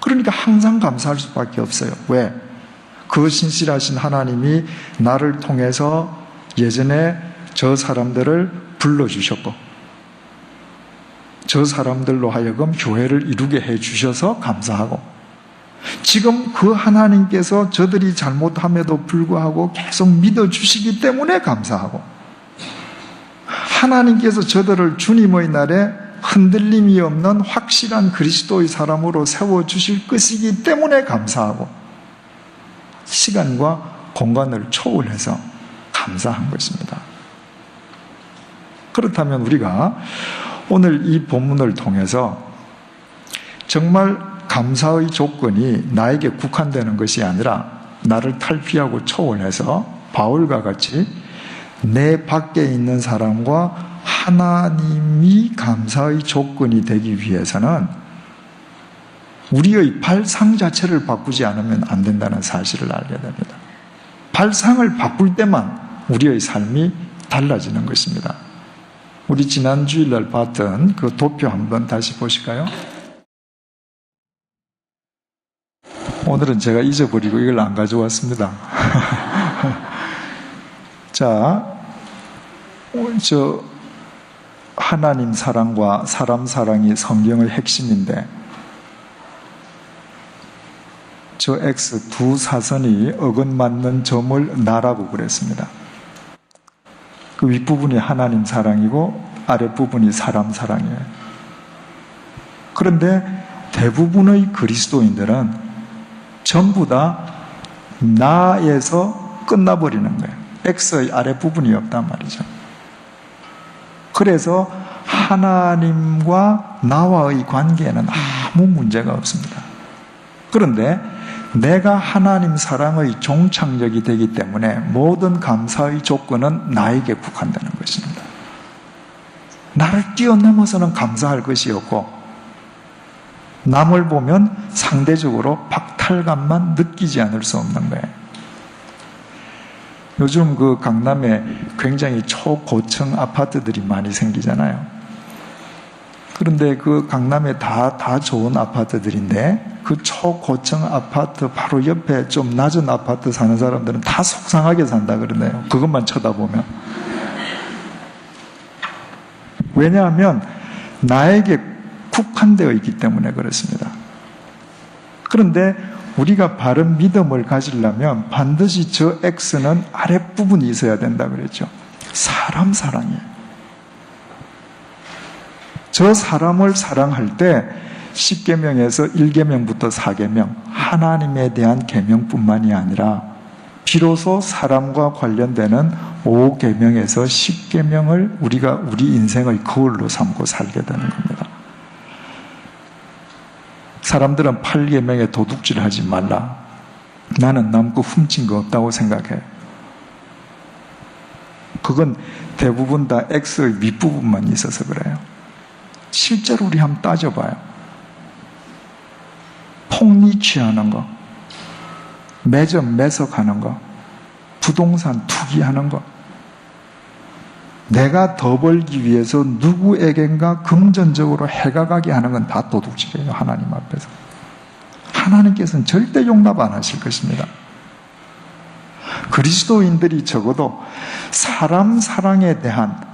그러니까 그러니까 항상 감사할 수밖에 없어요. 왜? 그 신실하신 하나님이 나를 통해서 예전에 저 사람들을 불러주셨고 저 사람들로 하여금 교회를 이루게 해주셔서 감사하고, 지금 그 하나님께서 저들이 잘못함에도 불구하고 계속 믿어주시기 때문에 감사하고, 하나님께서 저들을 주님의 날에 흔들림이 없는 확실한 그리스도의 사람으로 세워주실 것이기 때문에 감사하고, 시간과 공간을 초월해서 감사한 것입니다. 그렇다면 우리가 오늘 이 본문을 통해서 정말 감사의 조건이 나에게 국한되는 것이 아니라 나를 탈피하고 초월해서 바울과 같이 내 밖에 있는 사람과 하나님이 감사의 조건이 되기 위해서는 우리의 발상 자체를 바꾸지 않으면 안 된다는 사실을 알게 됩니다. 발상을 바꿀 때만 우리의 삶이 달라지는 것입니다. 우리 지난 주일날 봤던 그 도표 한번 다시 보실까요? 오늘은 제가 잊어버리고 이걸 안 가져왔습니다. 자, 하나님 사랑과 사람 사랑이 성경의 핵심인데, 저 X 두 사선이 어긋맞는 점을 나라고 그랬습니다. 그 윗부분이 하나님 사랑이고 아랫부분이 사람 사랑이에요. 그런데 대부분의 그리스도인들은 전부 다 나에서 끝나버리는 거예요. X의 아랫부분이 없단 말이죠. 그래서 하나님과 나와의 관계에는 아무 문제가 없습니다. 그런데 내가 하나님 사랑의 종착역이 되기 때문에 모든 감사의 조건은 나에게 국한되는 것입니다. 나를 뛰어넘어서는 감사할 것이 없고, 남을 보면 상대적으로 박탈감만 느끼지 않을 수 없는 거예요. 요즘 그 강남에 굉장히 초고층 아파트들이 많이 생기잖아요. 그런데 그 강남에 다 좋은 아파트들인데 그 초고층 아파트 바로 옆에 좀 낮은 아파트 사는 사람들은 다 속상하게 산다 그러네요. 그것만 쳐다보면. 왜냐하면 나에게 국한되어 있기 때문에 그렇습니다. 그런데 우리가 바른 믿음을 가지려면 반드시 저 X는 아랫부분이 있어야 된다 그랬죠. 사람 사랑이에요. 저 사람을 사랑할 때 10계명에서 1계명부터 4계명, 하나님에 대한 계명뿐만이 아니라 비로소 사람과 관련되는 5계명에서 10계명을 우리가 우리 인생의 거울로 삼고 살게 되는 겁니다. 사람들은 8계명에 도둑질 하지 말라. 나는 남고 훔친 거 없다고 생각해요. 그건 대부분 다 X의 윗부분만 있어서 그래요. 실제로 우리 한번 따져봐요. 폭리 취하는 거, 매점 매석하는 거, 부동산 투기하는 거, 내가 더 벌기 위해서 누구에겐가 금전적으로 해가 가게 하는 건 다 도둑질이에요. 하나님 앞에서. 하나님께서는 절대 용납 안 하실 것입니다. 그리스도인들이 적어도 사람 사랑에 대한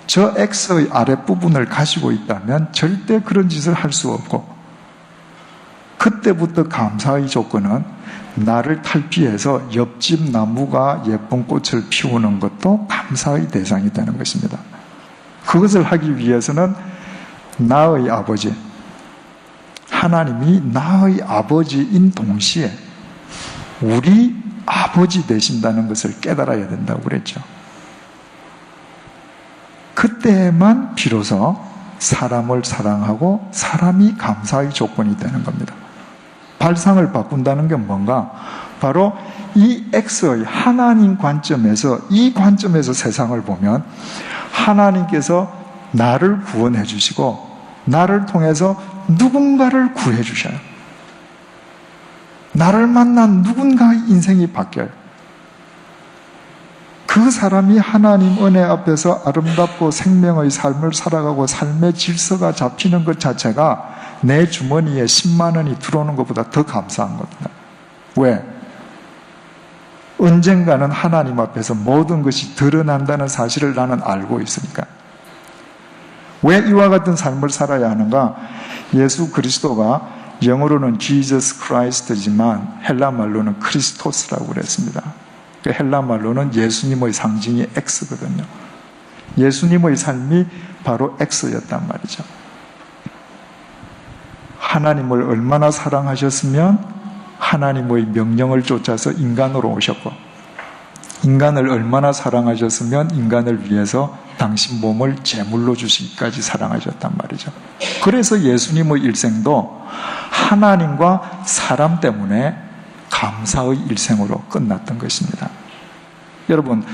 저 X의 아랫부분을 가지고 있다면 절대 그런 짓을 할 수 없고, 그때부터 감사의 조건은 나를 탈피해서 옆집 나무가 예쁜 꽃을 피우는 것도 감사의 대상이 되는 것입니다. 그것을 하기 위해서는 나의 아버지, 하나님이 나의 아버지인 동시에 우리 아버지 되신다는 것을 깨달아야 된다고 그랬죠. 그때만 비로소 사람을 사랑하고 사람이 감사의 조건이 되는 겁니다. 발상을 바꾼다는 게 뭔가? 바로 이 X의 하나님 관점에서, 이 관점에서 세상을 보면 하나님께서 나를 구원해 주시고 나를 통해서 누군가를 구해 주셔요. 나를 만난 누군가의 인생이 바뀌어요. 그 사람이 하나님 은혜 앞에서 아름답고 생명의 삶을 살아가고 삶의 질서가 잡히는 것 자체가 내 주머니에 10만 원이 들어오는 것보다 더 감사한 겁니다. 왜? 언젠가는 하나님 앞에서 모든 것이 드러난다는 사실을 나는 알고 있으니까. 왜 이와 같은 삶을 살아야 하는가? 예수 그리스도가 영어로는 Jesus Christ지만 헬라 말로는 크리스토스라고 그랬습니다. 그 헬라 말로는 예수님의 상징이 X거든요. 예수님의 삶이 바로 X였단 말이죠. 하나님을 얼마나 사랑하셨으면 하나님의 명령을 쫓아서 인간으로 오셨고, 인간을 얼마나 사랑하셨으면 인간을 위해서 당신 몸을 제물로 주시기까지 사랑하셨단 말이죠. 그래서 예수님의 일생도 하나님과 사람 때문에 감사의 일생으로 끝났던 것입니다. 여러분,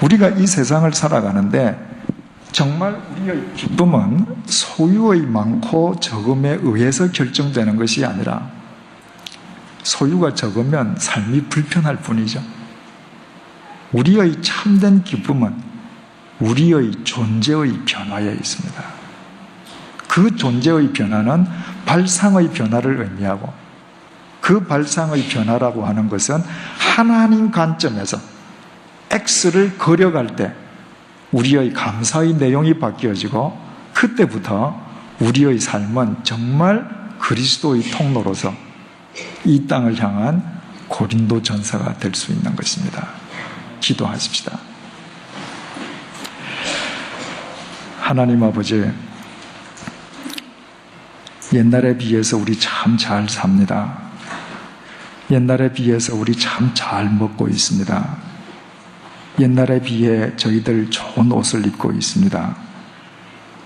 우리가 이 세상을 살아가는데 정말 우리의 기쁨은 소유의 많고 적음에 의해서 결정되는 것이 아니라 소유가 적으면 삶이 불편할 뿐이죠. 우리의 참된 기쁨은 우리의 존재의 변화에 있습니다. 그 존재의 변화는 발상의 변화를 의미하고, 그 발상의 변화라고 하는 것은 하나님 관점에서 X를 거려갈 때 우리의 감사의 내용이 바뀌어지고, 그때부터 우리의 삶은 정말 그리스도의 통로로서 이 땅을 향한 고린도 전사가 될 수 있는 것입니다. 기도하십시다. 하나님 아버지, 옛날에 비해서 우리 참 잘 삽니다. 옛날에 비해서 우리 참 잘 먹고 있습니다. 옛날에 비해 저희들 좋은 옷을 입고 있습니다.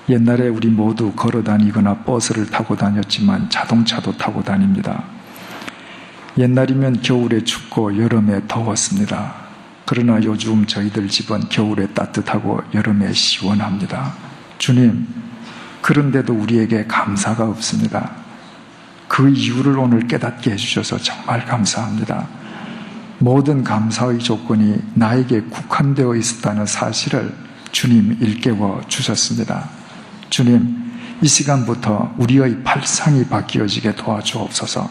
옛날에 우리 모두 걸어 다니거나 버스를 타고 다녔지만 자동차도 타고 다닙니다. 옛날이면 겨울에 춥고 여름에 더웠습니다. 그러나 요즘 저희들 집은 겨울에 따뜻하고 여름에 시원합니다. 주님, 그런데도 우리에게 감사가 없습니다. 그 이유를 오늘 깨닫게 해주셔서 정말 감사합니다. 모든 감사의 조건이 나에게 국한되어 있었다는 사실을 주님 일깨워 주셨습니다. 주님, 이 시간부터 우리의 발상이 바뀌어지게 도와주옵소서.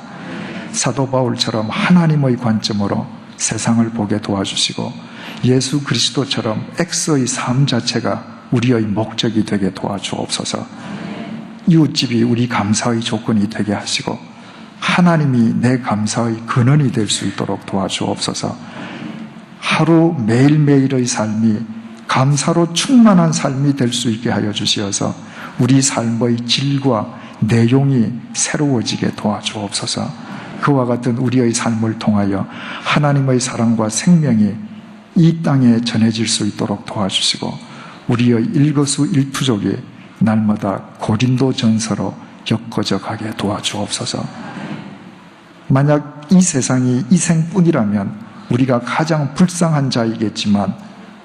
사도 바울처럼 하나님의 관점으로 세상을 보게 도와주시고, 예수 그리스도처럼 X의 삶 자체가 우리의 목적이 되게 도와주옵소서. 이웃집이 우리 감사의 조건이 되게 하시고, 하나님이 내 감사의 근원이 될 수 있도록 도와주옵소서. 하루 매일매일의 삶이 감사로 충만한 삶이 될 수 있게 하여 주시어서 우리 삶의 질과 내용이 새로워지게 도와주옵소서. 그와 같은 우리의 삶을 통하여 하나님의 사랑과 생명이 이 땅에 전해질 수 있도록 도와주시고, 우리의 일거수일투족이 날마다 고린도 전서로 엮어져 가게 도와주옵소서. 만약 이 세상이 이 생뿐이라면 우리가 가장 불쌍한 자이겠지만,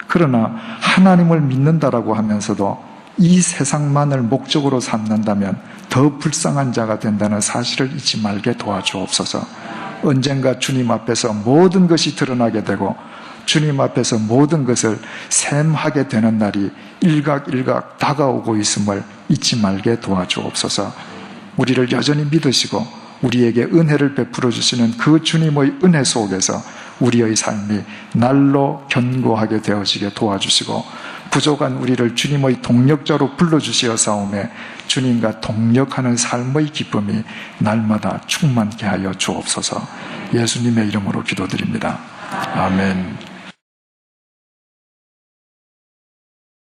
그러나 하나님을 믿는다라고 하면서도 이 세상만을 목적으로 삼는다면 더 불쌍한 자가 된다는 사실을 잊지 말게 도와주옵소서. 언젠가 주님 앞에서 모든 것이 드러나게 되고 주님 앞에서 모든 것을 셈하게 되는 날이 일각일각 다가오고 있음을 잊지 말게 도와주옵소서. 우리를 여전히 믿으시고 우리에게 은혜를 베풀어 주시는 그 주님의 은혜 속에서 우리의 삶이 날로 견고하게 되어지게 도와주시고, 부족한 우리를 주님의 동력자로 불러주시어 싸움에 주님과 동력하는 삶의 기쁨이 날마다 충만케 하여 주옵소서. 예수님의 이름으로 기도드립니다. 아멘.